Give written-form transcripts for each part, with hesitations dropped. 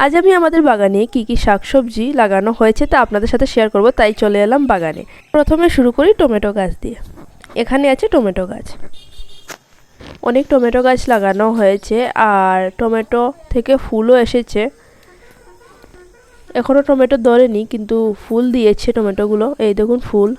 আজ আমি আমাদের বাগানে কি কি শাকসবজি লাগানো হয়েছে তা আপনাদের সাথে শেয়ার করব, তাই চলে এলাম বাগানে। প্রথমে শুরু করি টমেটো গাছ দিয়ে। এখানে আছে টমেটো গাছ, অনেক টমেটো গাছ লাগানো হয়েছে আর টমেটো থেকে ফুলও এসেছে। এখনও টমেটো ধরেনি কিন্তু ফুল দিয়েছে টমেটোগুলো, এই দেখুন ফুল।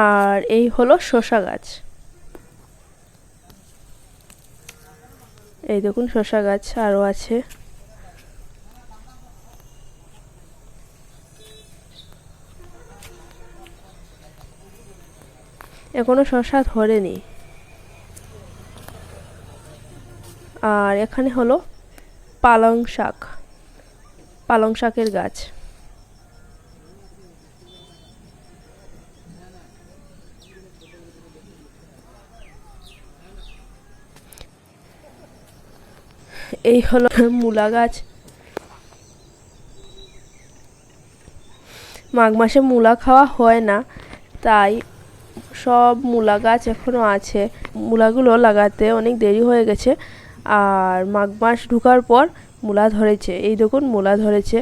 আর এই হলো শসা গাছ, এই দেখুন শসা গাছ আরও আছে। এখনো শসা ধরেনি। আর এখানে হলো পালং শাক, পালং শাকের গাছ। এই হলো মূলা গাছ। মাঘ মাসে মূলা খাওয়া হয় না, তাই সব মূলা গাছ এখনও আছে। মূলাগুলো লাগাতে অনেক দেরি হয়ে গেছে, আর মাঘ মাস ঢোকার পর মূলা ধরেছে, এই দেখুন মূলা ধরেছে,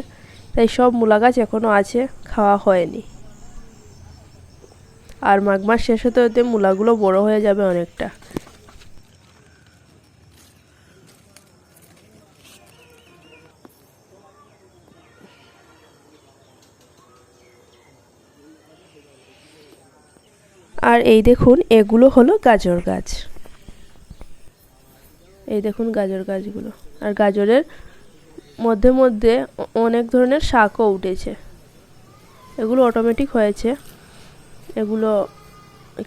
তাই সব মূলা গাছ এখনও আছে, খাওয়া হয়নি। আর মাঘ মাস শেষ হতে হতে মূলাগুলো বড় হয়ে যাবে অনেকটা। আর এই দেখুন এগুলো হলো গাজর গাছ, এই দেখুন গাজর গাছগুলো। আর গাজরের মধ্যে মধ্যে অনেক ধরনের শাকও উঠেছে, এগুলো অটোমেটিক হয়েছে, এগুলো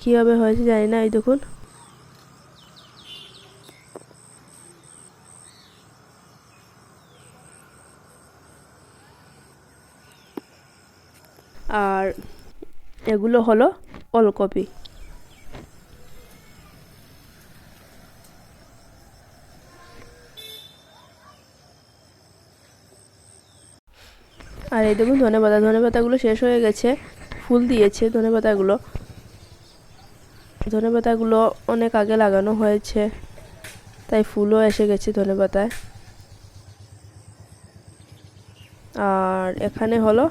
কীভাবে হয়েছে জানি না। এই দেখুন আর এগুলো হলো ওলকপি। আর এই দেখুন ধনেপাতা, ধনেপাতাগুলো শেষ হয়ে গেছে, ফুল দিয়েছে ধনেপাতাগুলো। ধনেপাতাগুলো অনেক আগে লাগানো হয়েছে, তাই ফুলও এসে গেছে ধনেপাতায়। আর এখানে হলো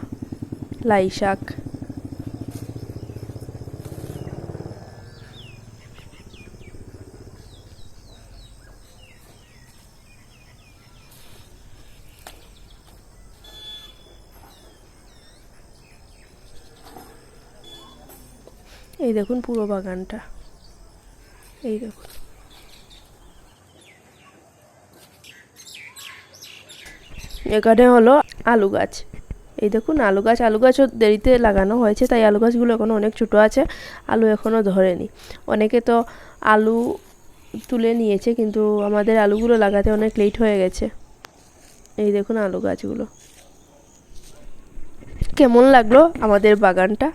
লাই শাক। এই দেখুন পুরো বাগানটা, এই দেখুন। এখানে হলো আলু গাছ, এই দেখুন আলু গাছ। আলু গাছও দেরিতে লাগানো হয়েছে, তাই আলু গাছগুলো এখনও অনেক ছোটো আছে, আলু এখনও ধরেনি। অনেকে তো আলু তুলে নিয়েছে, কিন্তু আমাদের আলুগুলো লাগাতে অনেক লেট হয়ে গেছে। এই দেখুন আলু গাছগুলো। কেমন লাগলো আমাদের বাগানটা?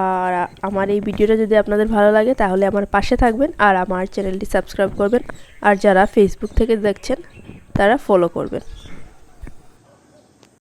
আর আমার এই ভিডিওটা যদি আপনাদের ভালো লাগে তাহলে আমার পাশে থাকবেন আর আমার চ্যানেলটি সাবস্ক্রাইব করবেন। আর যারা ফেসবুক থেকে দেখছেন তারা ফলো করবেন।